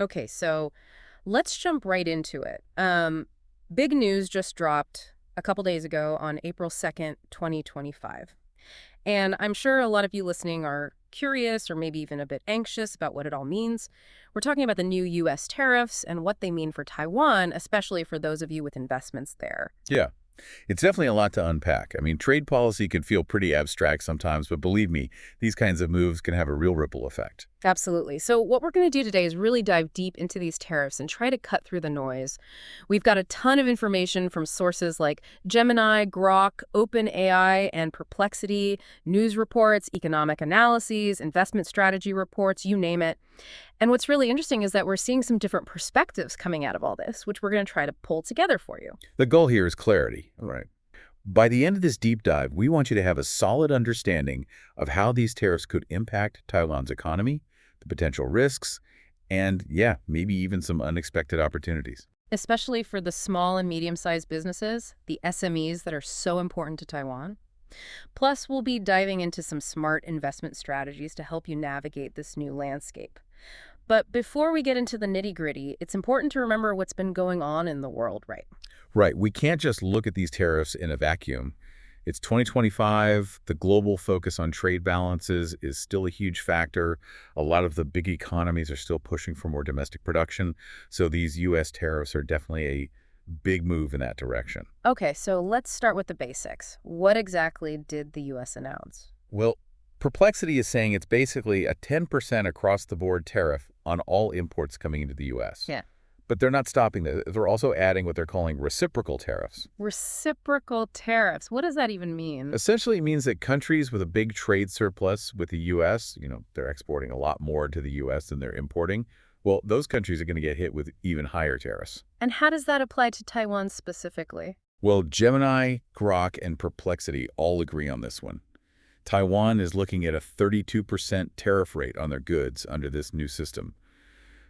Okay, so let's jump right into it. Big news just dropped a couple days ago on April 2nd, 2025. And I'm sure a lot of you listening are curious or maybe even a bit anxious about what it all means. We're talking about the new US tariffs and what they mean for Taiwan, especially for those of you with investments there. Yeah, it's definitely a lot to unpack. I mean, trade policy can feel pretty abstract sometimes, but believe me, these kinds of moves can have a real ripple effect. Absolutely. So, what we're going to do today is really dive deep into these tariffs and try to cut through the noise. We've got a ton of information from sources like Gemini, Grok, OpenAI, and Perplexity, news reports, economic analyses, investment strategy reports, you name it. And what's really interesting is that we're seeing some different perspectives coming out of all this, which we're going to try to pull together for you. The goal here is clarity. All right. By the end of this deep dive, we want you to have a solid understanding of how these tariffs could impact Taiwan's economy, the potential risks, and yeah, maybe even some unexpected opportunities. Especially for the small and medium-sized businesses, the SMEs that are so important to Taiwan. Plus, we'll be diving into some smart investment strategies to help you navigate this new landscape. But before we get into the nitty-gritty, it's important to remember what's been going on in the world, right? Right. We can't just look at these tariffs in a vacuum. It's 2025. The global focus on trade balances is still a huge factor. A lot of the big economies are still pushing for more domestic production. So these U.S. tariffs are definitely a big move in that direction. Okay, so let's start with the basics. What exactly did the U.S. announce? Well, Perplexity is saying it's basically a 10% across-the-board tariff on all imports coming into the U.S. Yeah. But they're not stopping there. They're also adding what they're calling reciprocal tariffs. Reciprocal tariffs. What does that even mean? Essentially, it means that countries with a big trade surplus with the U.S., they're exporting a lot more to the U.S. than they're importing, well, those countries are going to get hit with even higher tariffs. And how does that apply to Taiwan specifically? Well, Gemini, Grok, and Perplexity all agree on this one. Taiwan is looking at a 32% tariff rate on their goods under this new system.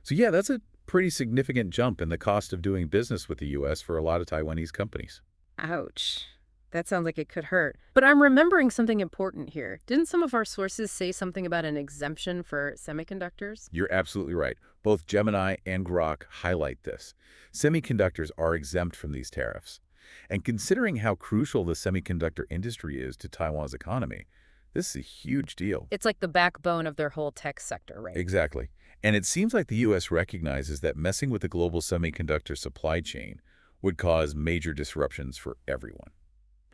So yeah, that's a pretty significant jump in the cost of doing business with the U.S. for a lot of Taiwanese companies. Ouch. That sounds like it could hurt. But I'm remembering something important here. Didn't some of our sources say something about an exemption for semiconductors? You're absolutely right. Both Gemini and Grok highlight this. Semiconductors are exempt from these tariffs. And considering how crucial the semiconductor industry is to Taiwan's economy, this is a huge deal. It's like the backbone of their whole tech sector, right? Exactly. And it seems like the U.S. recognizes that messing with the global semiconductor supply chain would cause major disruptions for everyone.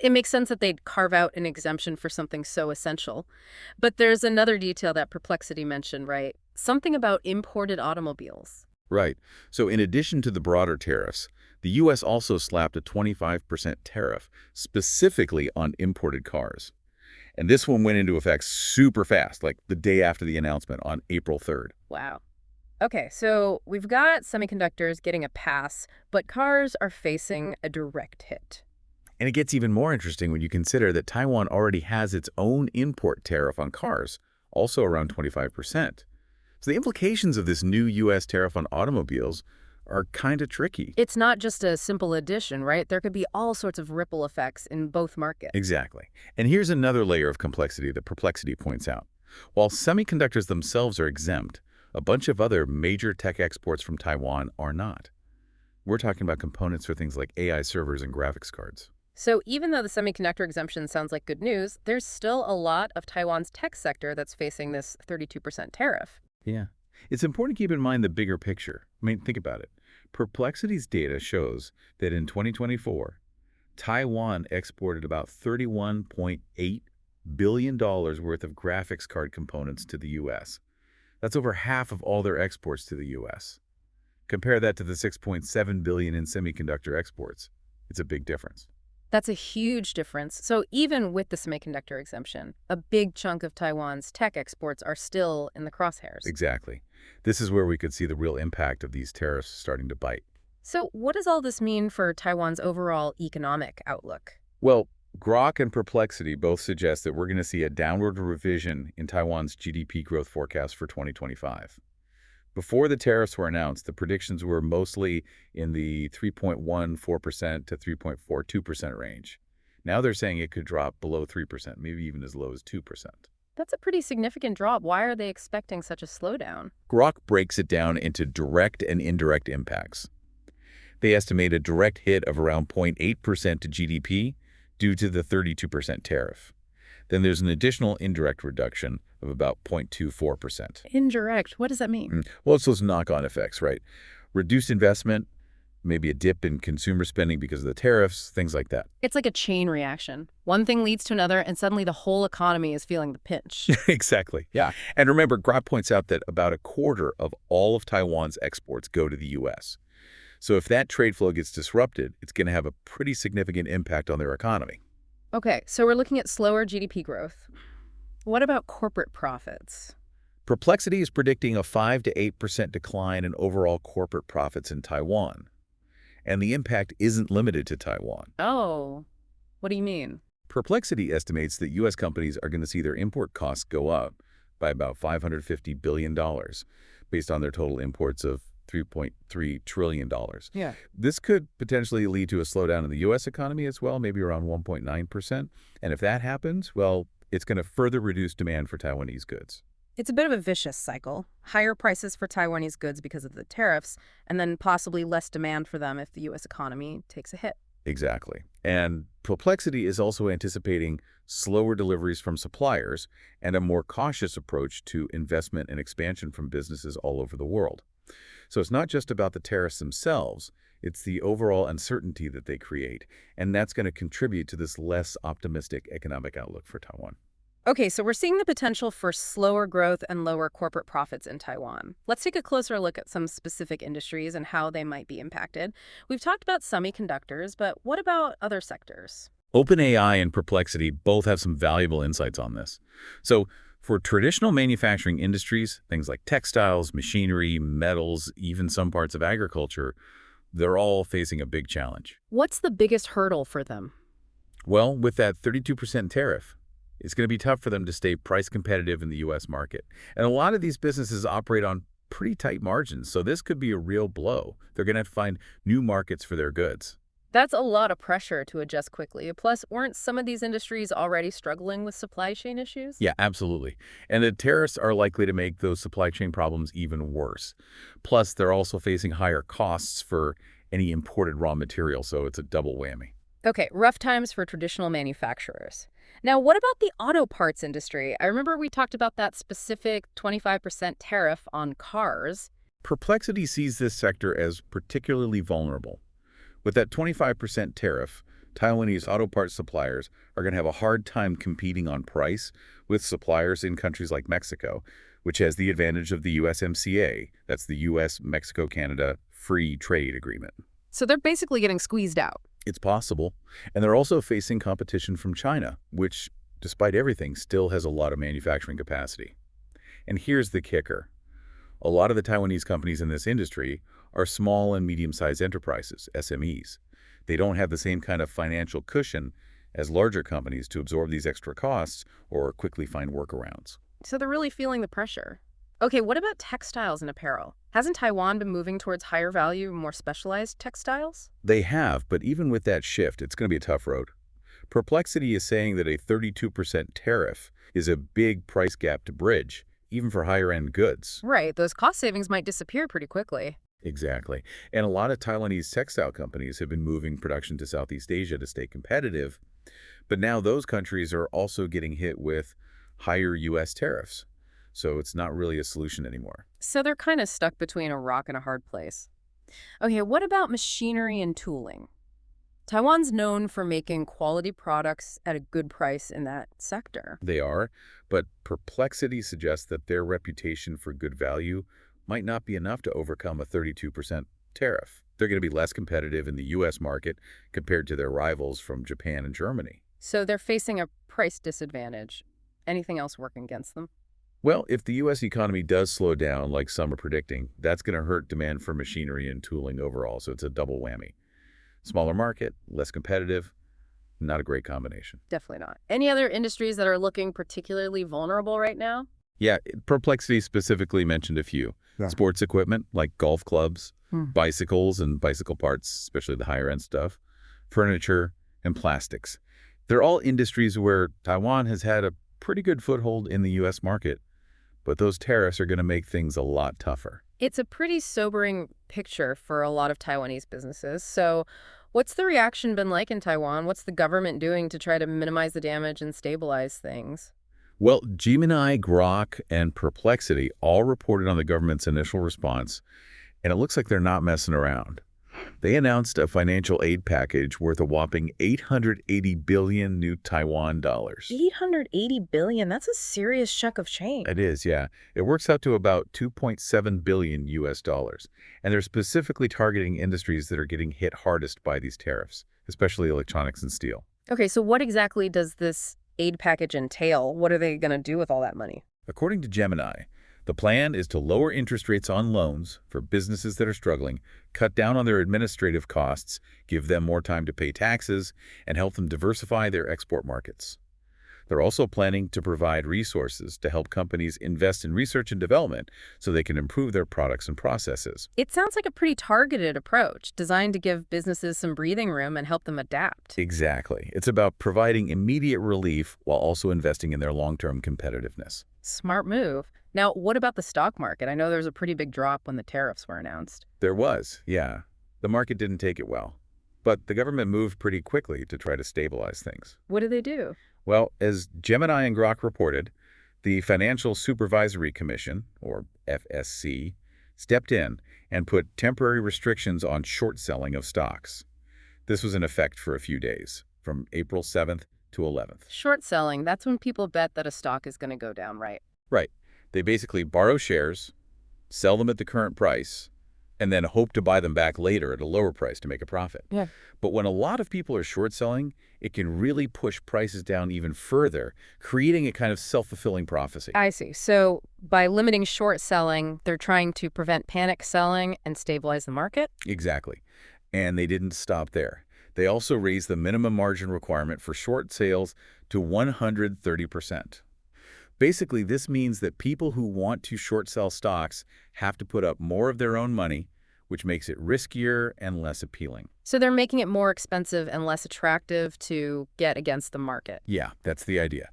It makes sense that they'd carve out an exemption for something so essential. But there's another detail that Perplexity mentioned, right? Something about imported automobiles. Right. So in addition to the broader tariffs, the U.S. also slapped a 25% tariff specifically on imported cars. And this one went into effect super fast, like the day after the announcement on April 3rd. Wow. Okay, so we've got semiconductors getting a pass, but cars are facing a direct hit. And it gets even more interesting when you consider that Taiwan already has its own import tariff on cars, also around 25%. So the implications of this new U.S. tariff on automobiles are kind of tricky. It's not just a simple addition, right? There could be all sorts of ripple effects in both markets. Exactly. And here's another layer of complexity that Perplexity points out. While semiconductors themselves are exempt, a bunch of other major tech exports from Taiwan are not. We're talking about components for things like AI servers and graphics cards. So even though the semiconductor exemption sounds like good news, there's still a lot of Taiwan's tech sector that's facing this 32% tariff. Yeah. It's important to keep in mind the bigger picture. I mean, think about it. Perplexity's data shows that in 2024, Taiwan exported about $31.8 billion worth of graphics card components to the U.S. That's over half of all their exports to the U.S. Compare that to the $6.7 billion in semiconductor exports. It's a big difference. That's a huge difference. So even with the semiconductor exemption, a big chunk of Taiwan's tech exports are still in the crosshairs. Exactly. This is where we could see the real impact of these tariffs starting to bite. So what does all this mean for Taiwan's overall economic outlook? Well, Grok and Perplexity both suggest that we're going to see a downward revision in Taiwan's GDP growth forecast for 2025. Before the tariffs were announced, the predictions were mostly in the 3.14% to 3.42% range. Now they're saying it could drop below 3%, maybe even as low as 2%. That's a pretty significant drop. Why are they expecting such a slowdown? Grok breaks it down into direct and indirect impacts. They estimate a direct hit of around 0.8% to GDP due to the 32% tariff. Then there's an additional indirect reduction of about 0.24%. Indirect. What does that mean? Well, it's those knock-on effects, right? Reduced investment, maybe a dip in consumer spending because of the tariffs, things like that. It's like a chain reaction. One thing leads to another, and suddenly the whole economy is feeling the pinch. Exactly. Yeah. And remember, Grok points out that about a quarter of all of Taiwan's exports go to the U.S. So if that trade flow gets disrupted, it's going to have a pretty significant impact on their economy. Okay, so we're looking at slower GDP growth. What about corporate profits? Perplexity is predicting a 5 to 8% decline in overall corporate profits in Taiwan. And the impact isn't limited to Taiwan. Oh, what do you mean? Perplexity estimates that U.S. companies are going to see their import costs go up by about $550 billion based on their total imports of $3.3 trillion. Yeah. This could potentially lead to a slowdown in the U.S. economy as well, maybe around 1.9%. And if that happens, well, it's going to further reduce demand for Taiwanese goods. It's a bit of a vicious cycle. Higher prices for Taiwanese goods because of the tariffs, and then possibly less demand for them if the U.S. economy takes a hit. Exactly. And Perplexity is also anticipating slower deliveries from suppliers and a more cautious approach to investment and expansion from businesses all over the world. So it's not just about the tariffs themselves, it's the overall uncertainty that they create, and that's going to contribute to this less optimistic economic outlook for Taiwan. Okay, so we're seeing the potential for slower growth and lower corporate profits in Taiwan. Let's take a closer look at some specific industries and how they might be impacted. We've talked about semiconductors, but what about other sectors? OpenAI and Perplexity both have some valuable insights on this. So for traditional manufacturing industries, things like textiles, machinery, metals, even some parts of agriculture, they're all facing a big challenge. What's the biggest hurdle for them? Well, with that 32% tariff, it's going to be tough for them to stay price competitive in the U.S. market. And a lot of these businesses operate on pretty tight margins, so this could be a real blow. They're going to have to find new markets for their goods. That's a lot of pressure to adjust quickly. Plus, weren't some of these industries already struggling with supply chain issues? Yeah, absolutely. And the tariffs are likely to make those supply chain problems even worse. Plus, they're also facing higher costs for any imported raw material, so it's a double whammy. Okay, rough times for traditional manufacturers. Now, what about the auto parts industry? I remember we talked about that specific 25% tariff on cars. Perplexity sees this sector as particularly vulnerable. With that 25% tariff, Taiwanese auto parts suppliers are going to have a hard time competing on price with suppliers in countries like Mexico, which has the advantage of the USMCA. That's the U.S.-Mexico-Canada Free Trade Agreement. So they're basically getting squeezed out. It's possible. And they're also facing competition from China, which, despite everything, still has a lot of manufacturing capacity. And here's the kicker. A lot of the Taiwanese companies in this industry are small and medium-sized enterprises, SMEs. They don't have the same kind of financial cushion as larger companies to absorb these extra costs or quickly find workarounds. So they're really feeling the pressure. Okay, what about textiles and apparel? Hasn't Taiwan been moving towards higher value, more specialized textiles? They have, but even with that shift, it's going to be a tough road. Perplexity is saying that a 32% tariff is a big price gap to bridge, even for higher-end goods. Right, those cost savings might disappear pretty quickly. Exactly. And a lot of Taiwanese textile companies have been moving production to Southeast Asia to stay competitive, but now those countries are also getting hit with higher U.S. tariffs. So it's not really a solution anymore. So they're kind of stuck between a rock and a hard place. Okay, what about machinery and tooling? Taiwan's known for making quality products at a good price in that sector. They are, but Perplexity suggests that their reputation for good value might not be enough to overcome a 32% tariff. They're going to be less competitive in the U.S. market compared to their rivals from Japan and Germany. So they're facing a price disadvantage. Anything else working against them? Well, if the U.S. economy does slow down like some are predicting, that's going to hurt demand for machinery and tooling overall, so it's a double whammy. Smaller market, less competitive, not a great combination. Definitely not. Any other industries that are looking particularly vulnerable right now? Yeah, Perplexity specifically mentioned a few. Yeah. Sports equipment like golf clubs, bicycles and bicycle parts, especially the higher-end stuff, furniture, and plastics. They're all industries where Taiwan has had a pretty good foothold in the U.S. market, but those tariffs are going to make things a lot tougher. It's a pretty sobering picture for a lot of Taiwanese businesses. So, what's the reaction been like in Taiwan? What's the government doing to try to minimize the damage and stabilize things? Well, Gemini, Grok, and Perplexity all reported on the government's initial response, and it looks like they're not messing around. They announced a financial aid package worth a whopping 880 billion new Taiwan dollars. 880 billion, that's a serious chunk of change. It is, yeah. It works out to about 2.7 billion US dollars. And they're specifically targeting industries that are getting hit hardest by these tariffs, especially electronics and steel. Okay, so what exactly does this aid package entail? What are they going to do with all that money? According to Gemini, the plan is to lower interest rates on loans for businesses that are struggling, cut down on their administrative costs, give them more time to pay taxes, and help them diversify their export markets. They're also planning to provide resources to help companies invest in research and development so they can improve their products and processes. It sounds like a pretty targeted approach, designed to give businesses some breathing room and help them adapt. Exactly. It's about providing immediate relief while also investing in their long-term competitiveness. Smart move. Now, what about the stock market? I know there was a pretty big drop when the tariffs were announced. There was, yeah. The market didn't take it well. But the government moved pretty quickly to try to stabilize things. What did they do? Well, as Gemini and Grok reported, the Financial Supervisory Commission, or FSC, stepped in and put temporary restrictions on short selling of stocks. This was in effect for a few days, from April 7th to 11th. Short selling, that's when people bet that a stock is going to go down, right? Right. They basically borrow shares, sell them at the current price, and then hope to buy them back later at a lower price to make a profit. Yeah. But when a lot of people are short selling, it can really push prices down even further, creating a kind of self-fulfilling prophecy. I see. So by limiting short selling, they're trying to prevent panic selling and stabilize the market? Exactly. And they didn't stop there. They also raised the minimum margin requirement for short sales to 130%. Basically, this means that people who want to short sell stocks have to put up more of their own money, which makes it riskier and less appealing. So they're making it more expensive and less attractive to get against the market. Yeah, that's the idea.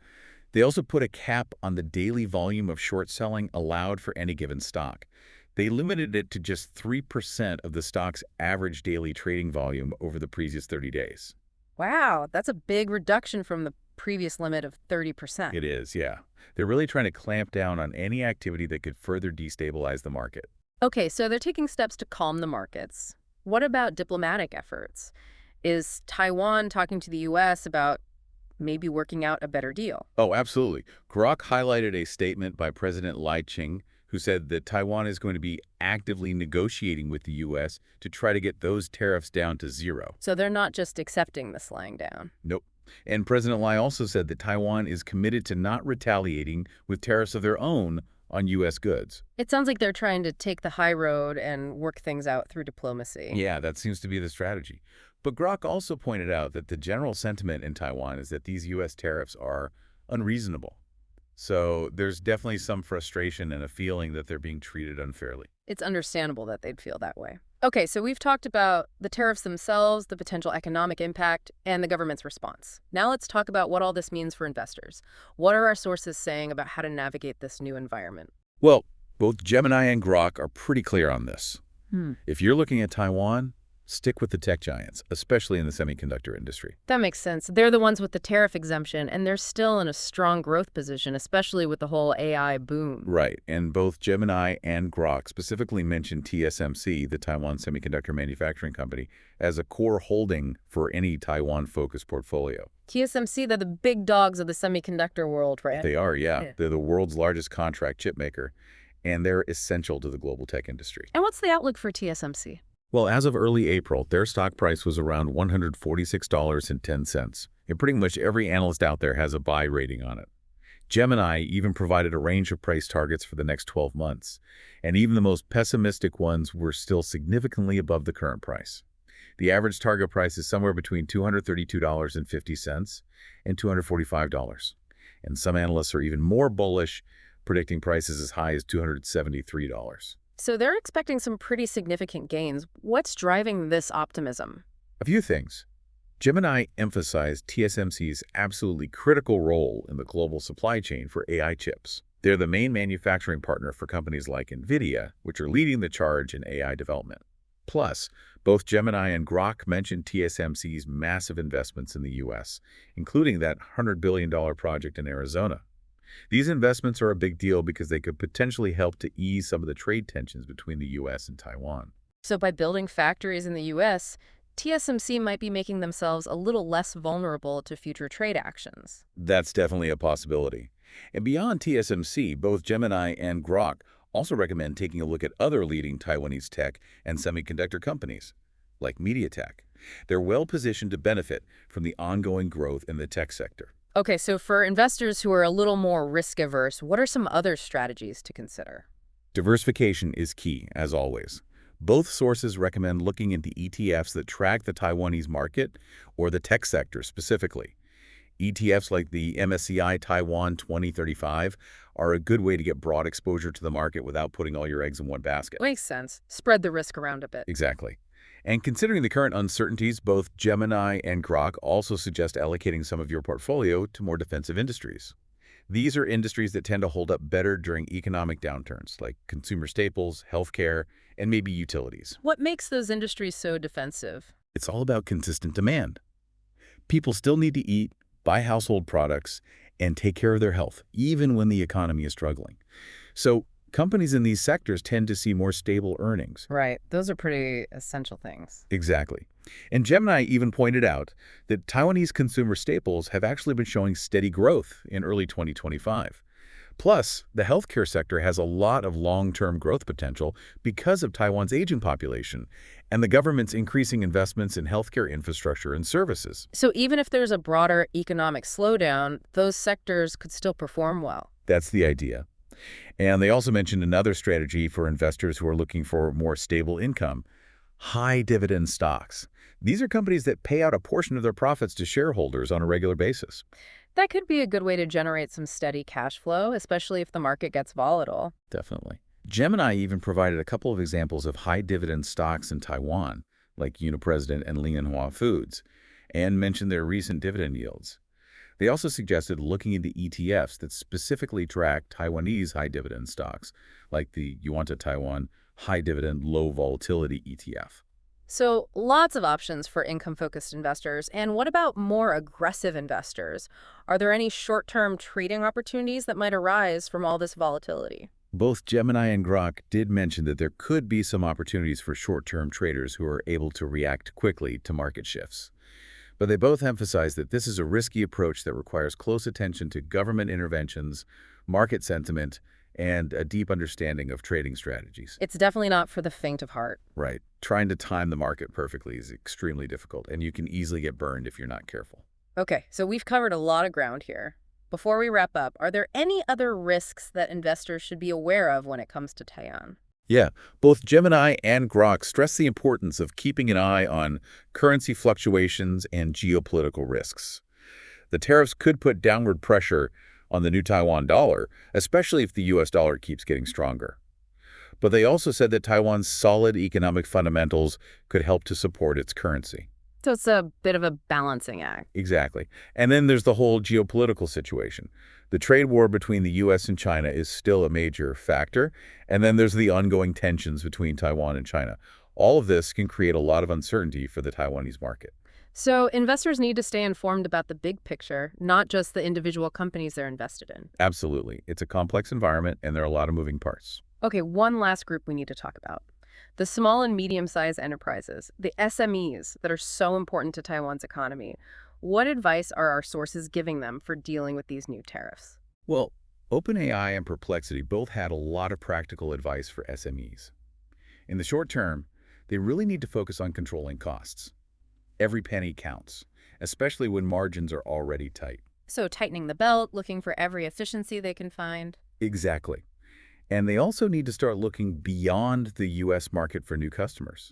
They also put a cap on the daily volume of short selling allowed for any given stock. They limited it to just 3% of the stock's average daily trading volume over the previous 30 days. Wow, that's a big reduction from the previous limit of 30%. It is, yeah. They're really trying to clamp down on any activity that could further destabilize the market. Okay, so they're taking steps to calm the markets. What about diplomatic efforts? Is Taiwan talking to the U.S. about maybe working out a better deal? Oh, absolutely. Grok highlighted a statement by President Lai Ching, who said that Taiwan is going to be actively negotiating with the U.S. to try to get those tariffs down to zero. So they're not just accepting the slang down. Nope. And President Lai also said that Taiwan is committed to not retaliating with tariffs of their own on U.S. goods. It sounds like they're trying to take the high road and work things out through diplomacy. Yeah, that seems to be the strategy. But Grok also pointed out that the general sentiment in Taiwan is that these U.S. tariffs are unreasonable. So there's definitely some frustration and a feeling that they're being treated unfairly. It's understandable that they'd feel that way. Okay, so we've talked about the tariffs themselves, the potential economic impact, and the government's response. Now let's talk about what all this means for investors. What are our sources saying about how to navigate this new environment? Well, both Gemini and Grok are pretty clear on this. Hmm. If you're looking at Taiwan, stick with the tech giants, especially in the semiconductor industry. That makes sense. They're the ones with the tariff exemption, and they're still in a strong growth position, especially with the whole AI boom. Right, and both Gemini and Grok specifically mentioned TSMC, the Taiwan Semiconductor Manufacturing Company, as a core holding for any Taiwan-focused portfolio. TSMC, they're the big dogs of the semiconductor world, right? They are, yeah. Yeah. They're the world's largest contract chip maker, and they're essential to the global tech industry. And what's the outlook for TSMC? Well, as of early April, their stock price was around $146.10, and pretty much every analyst out there has a buy rating on it. Gemini even provided a range of price targets for the next 12 months, and even the most pessimistic ones were still significantly above the current price. The average target price is somewhere between $232.50 and $245, and some analysts are even more bullish, predicting prices as high as $273. So they're expecting some pretty significant gains. What's driving this optimism? A few things. Gemini emphasized TSMC's absolutely critical role in the global supply chain for AI chips. They're the main manufacturing partner for companies like NVIDIA, which are leading the charge in AI development. Plus, both Gemini and Grok mentioned TSMC's massive investments in the U.S., including that $100 billion project in Arizona. These investments are a big deal because they could potentially help to ease some of the trade tensions between the U.S. and Taiwan. So by building factories in the U.S., TSMC might be making themselves a little less vulnerable to future trade actions. That's definitely a possibility. And beyond TSMC, both Gemini and Grok also recommend taking a look at other leading Taiwanese tech and semiconductor companies, like MediaTek. They're well positioned to benefit from the ongoing growth in the tech sector. Okay, so for investors who are a little more risk-averse, what are some other strategies to consider? Diversification is key, as always. Both sources recommend looking into ETFs that track the Taiwanese market or the tech sector specifically. ETFs like the MSCI Taiwan 2035 are a good way to get broad exposure to the market without putting all your eggs in one basket. Makes sense. Spread the risk around a bit. Exactly. And considering the current uncertainties, both Gemini and Grok also suggest allocating some of your portfolio to more defensive industries. These are industries that tend to hold up better during economic downturns, like consumer staples, healthcare, and maybe utilities. What makes those industries so defensive? It's all about consistent demand. People still need to eat, buy household products, and take care of their health, even when the economy is struggling. So companies in these sectors tend to see more stable earnings. Right. Those are pretty essential things. Exactly. And Gemini even pointed out that Taiwanese consumer staples have actually been showing steady growth in early 2025. Plus, the healthcare sector has a lot of long-term growth potential because of Taiwan's aging population and the government's increasing investments in healthcare infrastructure and services. So even if there's a broader economic slowdown, those sectors could still perform well. That's the idea. And they also mentioned another strategy for investors who are looking for more stable income: high dividend stocks. These are companies that pay out a portion of their profits to shareholders on a regular basis. That could be a good way to generate some steady cash flow, especially if the market gets volatile. Definitely. Gemini even provided a couple of examples of high dividend stocks in Taiwan, like Unipresident and Lingenhua Foods, and mentioned their recent dividend yields. They also suggested looking into ETFs that specifically track Taiwanese high dividend stocks, like the Yuanta Taiwan High Dividend Low Volatility ETF. So lots of options for income-focused investors. And what about more aggressive investors? Are there any short-term trading opportunities that might arise from all this volatility? Both Gemini and Grok did mention that there could be some opportunities for short-term traders who are able to react quickly to market shifts. But they both emphasize that this is a risky approach that requires close attention to government interventions, market sentiment, and a deep understanding of trading strategies. It's definitely not for the faint of heart. Right. Trying to time the market perfectly is extremely difficult, and you can easily get burned if you're not careful. Okay, so we've covered a lot of ground here. Before we wrap up, are there any other risks that investors should be aware of when it comes to Taiwan? Yeah, both Gemini and Grok stress the importance of keeping an eye on currency fluctuations and geopolitical risks. The tariffs could put downward pressure on the new Taiwan dollar, especially if the US dollar keeps getting stronger. But they also said that Taiwan's solid economic fundamentals could help to support its currency. So it's a bit of a balancing act. Exactly. And then there's the whole geopolitical situation. The trade war between the U.S. and China is still a major factor. And then there's the ongoing tensions between Taiwan and China. All of this can create a lot of uncertainty for the Taiwanese market. So investors need to stay informed about the big picture, not just the individual companies they're invested in. Absolutely. It's a complex environment, and there are a lot of moving parts. Okay, one last group we need to talk about. The small and medium-sized enterprises, the SMEs that are so important to Taiwan's economy. What advice are our sources giving them for dealing with these new tariffs? Well, OpenAI and Perplexity both had a lot of practical advice for SMEs. In the short term, they really need to focus on controlling costs. Every penny counts, especially when margins are already tight. So tightening the belt, looking for every efficiency they can find. Exactly. And they also need to start looking beyond the U.S. market for new customers.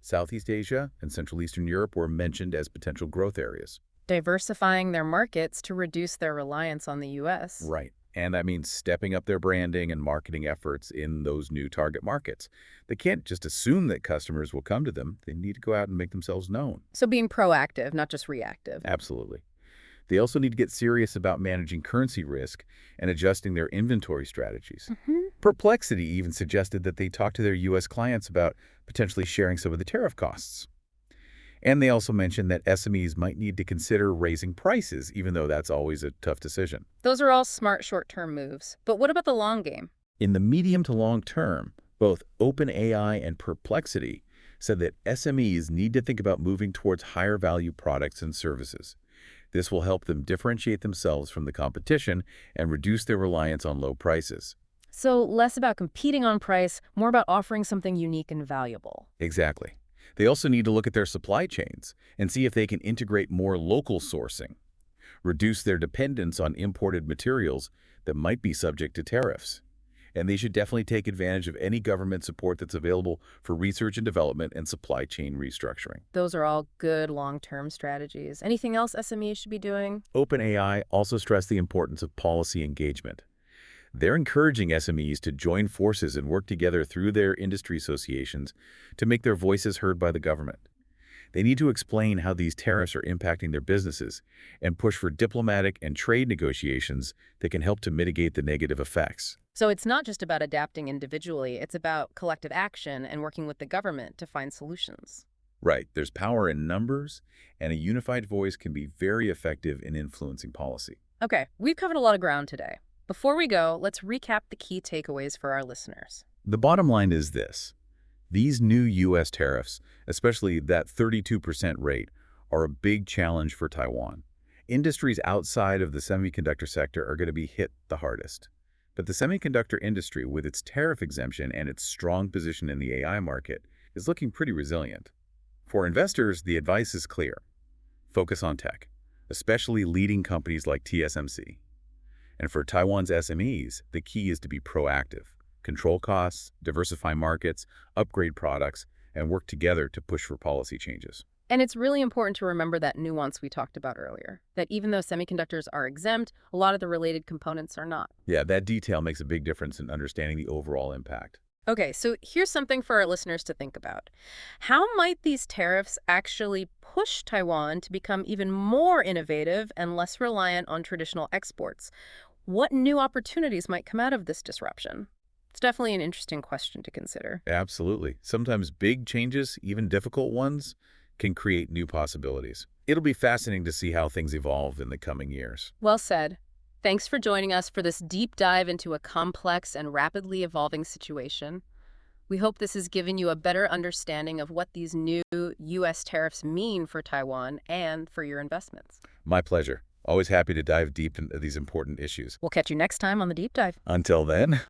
Southeast Asia and Central Eastern Europe were mentioned as potential growth areas. Diversifying their markets to reduce their reliance on the U.S. Right. And that means stepping up their branding and marketing efforts in those new target markets. They can't just assume that customers will come to them. They need to go out and make themselves known. So being proactive, not just reactive. Absolutely. They also need to get serious about managing currency risk and adjusting their inventory strategies. Hmm. Perplexity even suggested that they talk to their U.S. clients about potentially sharing some of the tariff costs. And they also mentioned that SMEs might need to consider raising prices, even though that's always a tough decision. Those are all smart short-term moves. But what about the long game? In the medium to long term, both OpenAI and Perplexity said that SMEs need to think about moving towards higher value products and services. This will help them differentiate themselves from the competition and reduce their reliance on low prices. So less about competing on price, more about offering something unique and valuable. Exactly. They also need to look at their supply chains and see if they can integrate more local sourcing, reduce their dependence on imported materials that might be subject to tariffs. And they should definitely take advantage of any government support that's available for research and development and supply chain restructuring. Those are all good long-term strategies. Anything else SMEs should be doing? OpenAI also stressed the importance of policy engagement. They're encouraging SMEs to join forces and work together through their industry associations to make their voices heard by the government. They need to explain how these tariffs are impacting their businesses and push for diplomatic and trade negotiations that can help to mitigate the negative effects. So it's not just about adapting individually, it's about collective action and working with the government to find solutions. Right, there's power in numbers, and a unified voice can be very effective in influencing policy. Okay, we've covered a lot of ground today. Before we go, let's recap the key takeaways for our listeners. The bottom line is this. These new U.S. tariffs, especially that 32% rate, are a big challenge for Taiwan. Industries outside of the semiconductor sector are going to be hit the hardest. But the semiconductor industry, with its tariff exemption and its strong position in the AI market, is looking pretty resilient. For investors, the advice is clear. Focus on tech, especially leading companies like TSMC. And for Taiwan's SMEs, the key is to be proactive, control costs, diversify markets, upgrade products, and work together to push for policy changes. And it's really important to remember that nuance we talked about earlier, that even though semiconductors are exempt, a lot of the related components are not. Yeah, that detail makes a big difference in understanding the overall impact. Okay, so here's something for our listeners to think about. How might these tariffs actually push Taiwan to become even more innovative and less reliant on traditional exports? What new opportunities might come out of this disruption? It's definitely an interesting question to consider. Absolutely. Sometimes big changes, even difficult ones, can create new possibilities. It'll be fascinating to see how things evolve in the coming years. Well said. Thanks for joining us for this deep dive into a complex and rapidly evolving situation. We hope this has given you a better understanding of what these new U.S. tariffs mean for Taiwan and for your investments. My pleasure. Always happy to dive deep into these important issues. We'll catch you next time on the Deep Dive. Until then.